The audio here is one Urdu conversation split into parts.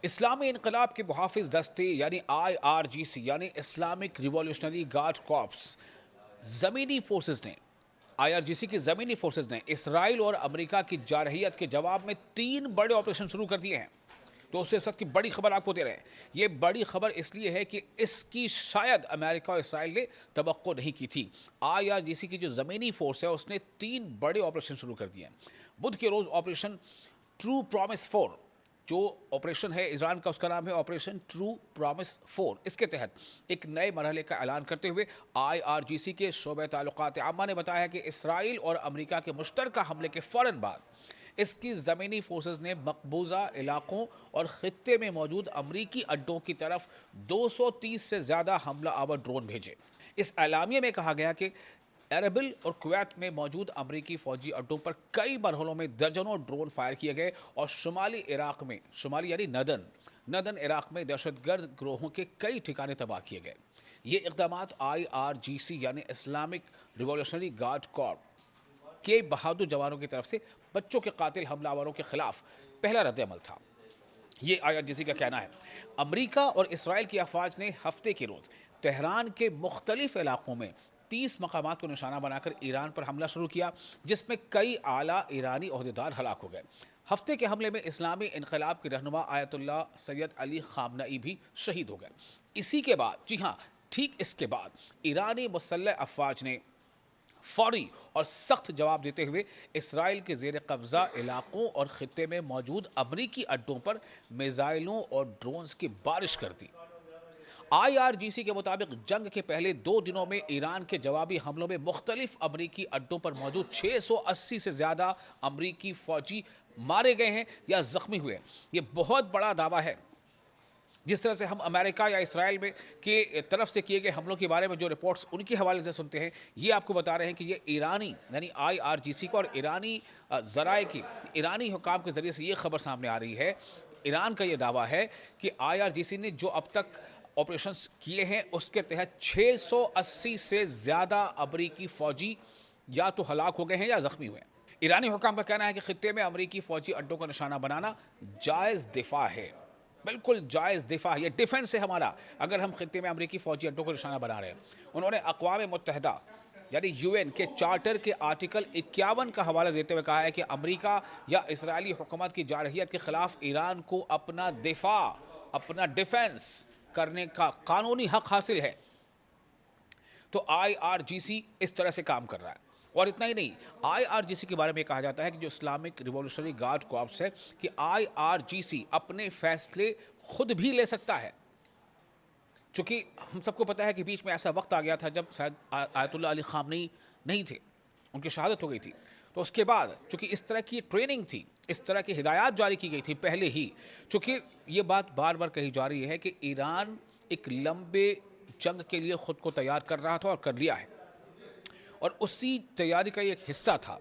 اسلامی انقلاب کے محافظ دستے یعنی IRGC یعنی اسلامک ریولیوشنری گارڈ کارپس زمینی فورسز نے IRGC کی زمینی فورسز نے اسرائیل اور امریکہ کی جارحیت کے جواب میں 3 بڑے آپریشن شروع کر دیے ہیں۔ تو اس وقت کی بڑی خبر آپ کو دے رہے ہیں۔ یہ بڑی خبر اس لیے ہے کہ اس کی شاید امریکہ اور اسرائیل نے توقع نہیں کی تھی۔ IRGC کی جو زمینی فورس ہے اس نے 3 بڑے آپریشن شروع کر دیے ہیں۔ بدھ کے روز آپریشن ٹرو پرومس 4 جو آپریشن ہے ایران کا، اس کا نام ہے آپریشن ٹرو پرومس 4۔ اس کے تحت ایک نئے مرحلے کا اعلان کرتے ہوئے IRGC کے شعبہ تعلقات عامہ نے بتایا کہ اسرائیل اور امریکہ کے مشترکہ حملے کے فوراً بعد اس کی زمینی فورسز نے مقبوضہ علاقوں اور خطے میں موجود امریکی اڈوں کی طرف 230 سے زیادہ حملہ آور ڈرون بھیجے۔ اس اعلامیے میں کہا گیا کہ ایربل اور کویت میں موجود امریکی فوجی اڈوں پر کئی مرحلوں میں درجنوں ڈرون فائر کیے گئے اور شمالی عراق میں، شمالی یعنی ندن عراق میں دہشت گرد گروہوں کے کئی ٹھکانے تباہ کیے گئے۔ یہ اقدامات IRGC یعنی اسلامک ریولیوشنری گارڈ کارپ کے بہادر جوانوں کی طرف سے بچوں کے قاتل حملہ آوروں کے خلاف پہلا رد عمل تھا۔ یہ IRGC کا کہنا ہے۔ امریکہ اور اسرائیل کی افواج نے ہفتے کے روز تہران کے مختلف علاقوں میں 30 مقامات کو نشانہ بنا کر ایران پر حملہ شروع کیا، جس میں کئی اعلیٰ ایرانی عہدیدار ہلاک ہو گئے۔ ہفتے کے حملے میں اسلامی انقلاب کے رہنما آیت اللہ سید علی خامنئی بھی شہید ہو گئے۔ اسی کے بعد، جی ہاں ٹھیک اس کے بعد، ایرانی مسلح افواج نے فوری اور سخت جواب دیتے ہوئے اسرائیل کے زیر قبضہ علاقوں اور خطے میں موجود امریکی اڈوں پر میزائلوں اور ڈرونز کی بارش کر دی۔ IRGC کے مطابق جنگ کے پہلے 2 دنوں میں ایران کے جوابی حملوں میں مختلف امریکی اڈوں پر موجود 680 سے زیادہ امریکی فوجی مارے گئے ہیں یا زخمی ہوئے۔ یہ بہت بڑا دعویٰ ہے۔ جس طرح سے ہم امریکہ یا اسرائیل میں کی طرف سے کیے گئے حملوں کے بارے میں جو رپورٹس ان کے حوالے سے سنتے ہیں، یہ آپ کو بتا رہے ہیں کہ یہ ایرانی یعنی IRGC کو اور ایرانی ذرائع کی، ایرانی حکام کے ذریعے سے یہ خبر سامنے آ رہی ہے۔ ایران کا یہ دعویٰ ہے کہ IRGC نے جو اب تک آپریشنز کیے ہیں اس کے تحت 680 سے زیادہ امریکی فوجی یا تو ہلاک ہو گئے ہیں یا زخمی ہوئے ہیں۔ ایرانی حکام کا کہنا ہے کہ خطے میں امریکی فوجی اڈوں کا نشانہ بنانا جائز دفاع ہے، بالکل جائز دفاع، یہ ڈیفنس ہے ہمارا اگر ہم خطے میں امریکی فوجی اڈوں کو نشانہ بنا رہے ہیں۔ انہوں نے اقوام متحدہ یعنی UN کے چارٹر کے آرٹیکل 51 کا حوالہ دیتے ہوئے کہا ہے کہ امریکہ یا اسرائیلی حکومت کی جارحیت کے خلاف ایران کو اپنا دفاع، اپنا ڈیفنس کرنے کا قانونی حق حاصل ہے۔ تو IRGC اس طرح سے کام کر رہا ہے۔ اور اتنا ہی نہیں، IRGC کے بارے میں کہا جاتا ہے کہ جو اسلامک ریولیوشنری گارڈ کارپس ہے کہ IRGC اپنے فیصلے خود بھی لے سکتا ہے۔ چونکہ ہم سب کو پتا ہے کہ بیچ میں ایسا وقت آ گیا تھا جب شاید آیت اللہ علی خامنئی نہیں تھے، ان کی شہادت ہو گئی تھی۔ تو اس کے بعد چونکہ اس طرح کی ٹریننگ تھی، اس طرح کی ہدایات جاری کی گئی تھی پہلے ہی، چونکہ یہ بات بار بار کہی جا رہی ہے کہ ایران ایک لمبے جنگ کے لیے خود کو تیار کر رہا تھا اور کر لیا ہے، اور اسی تیاری کا ایک حصہ تھا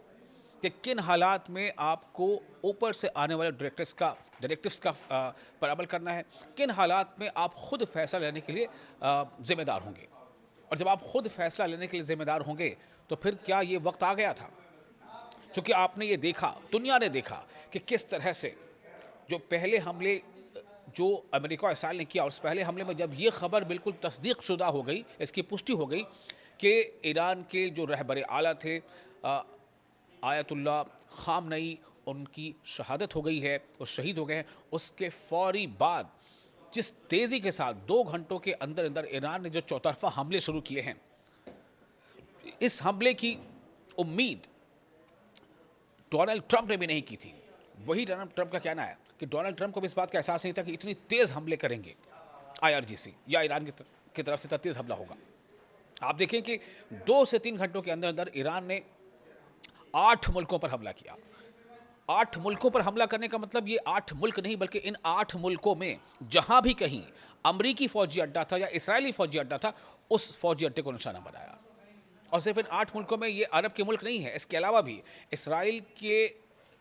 کہ کن حالات میں آپ کو اوپر سے آنے والے ڈائریکٹیوز کا پر عمل کرنا ہے، کن حالات میں آپ خود فیصلہ لینے کے لیے ذمہ دار ہوں گے۔ اور جب آپ خود فیصلہ لینے کے لیے ذمہ دار ہوں گے تو پھر کیا یہ وقت آ گیا تھا؟ چونکہ آپ نے یہ دیکھا، دنیا نے دیکھا کہ کس طرح سے جو پہلے حملے جو امریکہ اور اسرائیل نے کیا، اور اس پہلے حملے میں جب یہ خبر بالکل تصدیق شدہ ہو گئی، اس کی پشٹی ہو گئی کہ ایران کے جو رہبر اعلیٰ تھے آیت اللہ خامنئی، ان کی شہادت ہو گئی ہے، وہ شہید ہو گئے ہیں، اس کے فوری بعد جس تیزی کے ساتھ 2 گھنٹوں کے اندر اندر ایران نے جو چوطرفہ حملے شروع کیے ہیں، اس حملے کی امید ڈونلڈ ٹرمپ نے بھی نہیں کی تھی۔ وہی ڈونلڈ ٹرمپ کا کہنا ہے کہ ڈونلڈ ٹرمپ کو بھی اس بات کا احساس نہیں تھا کہ اتنی تیز حملے کریں گے IRGC یا ایران کی طرف سے تیز حملہ ہوگا۔ آپ دیکھیں کہ 2 سے 3 گھنٹوں کے اندر اندر ایران نے 8 ملکوں پر حملہ کیا۔ 8 ملکوں پر حملہ کرنے کا مطلب یہ 8 ملک نہیں، بلکہ ان 8 ملکوں میں جہاں بھی کہیں امریکی فوجی اڈہ تھا یا اسرائیلی فوجی اڈہ تھا، اس فوجی اڈے کو نشانہ بنایا۔ اور صرف ان 8 ملکوں میں یہ عرب کے ملک نہیں ہے، اس کے علاوہ بھی اسرائیل کے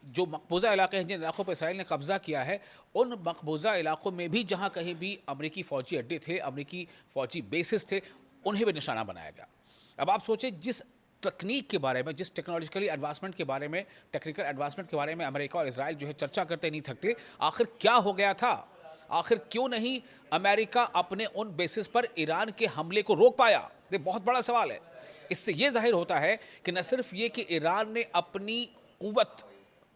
جو مقبوضہ علاقے ہیں، جن علاقوں پر اسرائیل نے قبضہ کیا ہے، ان مقبوضہ علاقوں میں بھی جہاں کہیں بھی امریکی فوجی اڈے تھے، امریکی فوجی بیسز تھے، انہیں بھی نشانہ بنایا گیا۔ اب آپ سوچیں جس تکنیک کے بارے میں، جس ٹیکنالوجیکلی ایڈوانسمنٹ کے بارے میں، ٹیکنیکل ایڈوانسمنٹ کے بارے میں امریکہ اور اسرائیل جو ہے چرچا کرتے نہیں تھکتے، آخر کیا ہو گیا تھا؟ آخر کیوں نہیں امریکہ اپنے ان بیسز پر ایران کے حملے کو روک پایا؟ یہ بہت بڑا سوال ہے. اس سے یہ ظاہر ہوتا ہے کہ نہ صرف یہ کہ ایران نے اپنی قوت،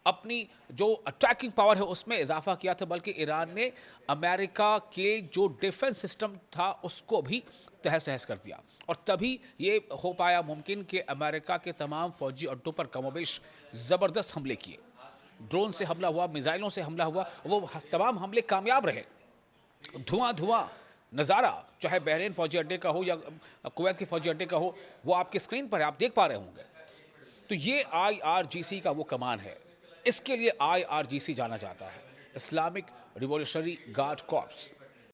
اپنی جو اٹیکنگ پاور ہے اس میں اضافہ کیا تھا، بلکہ ایران نے امریکہ کے جو ڈیفنس سسٹم تھا اس کو بھی تہس نہس کر دیا. اور تبھی یہ ہو پایا ممکن کہ امریکہ کے تمام فوجی اڈوں پر کم و بیش زبردست حملے کیے. ڈرون سے حملہ ہوا، میزائلوں سے حملہ ہوا، وہ تمام حملے کامیاب رہے. دھواں دھواں نظارہ چاہے بحرین فوجی اڈے کا ہو یا کویت کے فوجی اڈے کا ہو، وہ آپ کی اسکرین پر ہے، آپ دیکھ پا رہے ہوں گے. تو یہ IRGC کا وہ کمان ہے. اس کے لیے IRGC جانا جاتا ہے، اسلامک ریولیوشنری گارڈ کارپس.